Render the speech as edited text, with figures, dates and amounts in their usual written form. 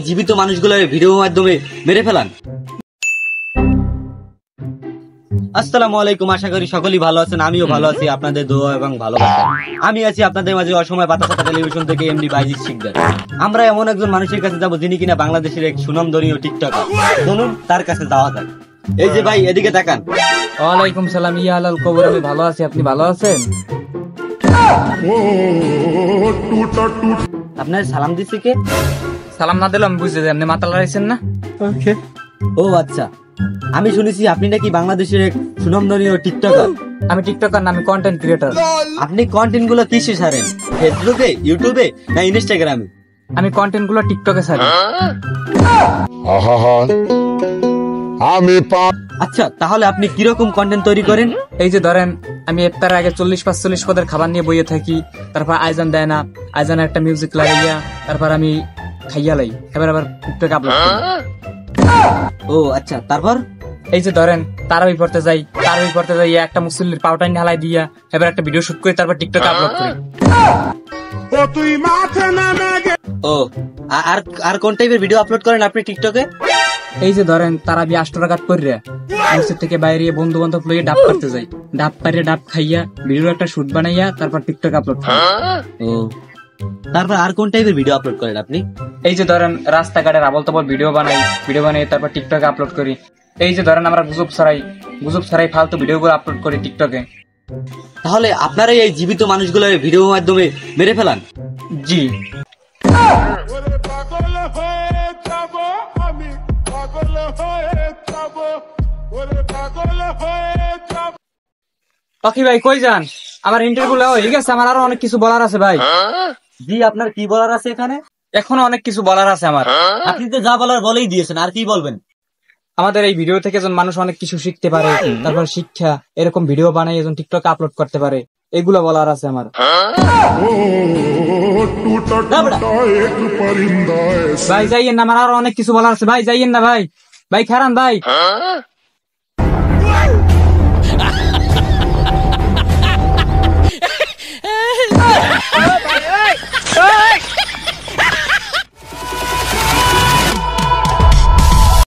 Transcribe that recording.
জীবিত মানুষগুলো ভিডিওর মাধ্যমে মেরে ফেলান। আসসালামু আলাইকুম, আশা করি সকলেই ভালো আছেন। আমিও ভালো আছি, আপনাদের দোয়া এবং ভালোবাসা। আমি আছি আপনাদের মাঝে অসময় বাতাসা টেলিভিশন থেকে এমডি বাইজিৎ শিকদার। আমরা এমন একজন মানুষের কাছে যাব যিনি কিনা বাংলাদেশের এক সুনামধন্য টিকটকার। চলুন তার কাছে যাওয়া যাক। এই যে ভাই, এদিকে তাকান। ওয়ালাইকুম সালাম। ইয়া আলাল কবর, আমি ভালো আছি, আপনি ভালো আছেন? আপনার সালাম দিচ্ছে কে? সালাম না দিলে আমি বুঝতে যাই আপনি মাতাল রাইছেন না। ও আচ্ছা, আমি শুনেছি আপনি নাকি বাংলাদেশের এক সুনামধন্য টিকটকার। আমি টিকটকার না, আমি কন্টেন্ট ক্রিয়েটর। আপনি কন্টেন্ট গুলো কিসে ছাড়েন? ফেসবুকে, ইউটিউবে না ইনস্টাগ্রামে? আমি কন্টেন্ট গুলো টিকটকে ছাড়ি। আচ্ছা, তাহলে আপনি কিরকম কন্টেন্ট তৈরি করেন? এই যে ধরেন, আমি ইফতারের আগে 40-45 পদের খাবার নিয়ে বইয়ে থাকি, তারপর আইজান দেয় না, আইজান একটা মিউজিক লাগাইয়া তারপর আমি খাইয়া লাই, এবার আবার টিকটকে আপলোড করি। ও আচ্ছা, তারপর? এই যে ধরেন, তারাবি পড়তে যাই একটা মুসল্লির পাউটাই ঢালাই দিয়া এবার একটা ভিডিও শুট করে তারপর টিকটকে আপলোড করি। ও আর আর কোন টাইপের ভিডিও আপলোড করেন আপনি টিকটকে? এই যে ধরেন, তারাবি 8 টাকা করে মসজিদ থেকে বাইরে বন্ধু বান্ধব লইয়ে ডাব করতে যাই, ডাব পারে ডাব খাইয়া ভিডিও একটা শুট বানাইয়া তারপর টিকটকে আপলোড করি। ও তারপর আর কোন টাইপের ভিডিও আপলোড করেন আপনি? এই যে ধরেন, রাস্তাঘাটের আবল তাবল ভিডিও বানাই তারপর টিকটকে আপলোড করি। এই যে ধরেন, আমরা গুজব ছাড়াই ফালতু ভিডিও গুলো আপলোড করি টিকটকে। তাহলে আপনারা এই জীবিত মানুষগুলো ভিডিওর মাধ্যমে মেরে ফেলান? জি। পাখি ভাই কই যান? আমার ইন্টারভিউ হয়ে গেছে, আমার আরো অনেক কিছু বলার আছে ভাই। জি, আপনার কি বলার আছে এখানে? এখনো অনেক কিছু বলার আছে আমার। আপনি তো যা বলার বলেই দিয়েছেন, আর কি বলবেন? আমাদের এই ভিডিও থেকে যেন মানুষ অনেক কিছু শিখতে পারে, তারপর শিক্ষা এরকম ভিডিও বানাই যেন টিকটকে আপলোড করতে পারে, এগুলো বলার আছে আমার। ভাই যাইয়েন না, আমার আরো অনেক কিছু বলার আছে ভাই, যাইয়েন না ভাই, ভাই খারান ভাই।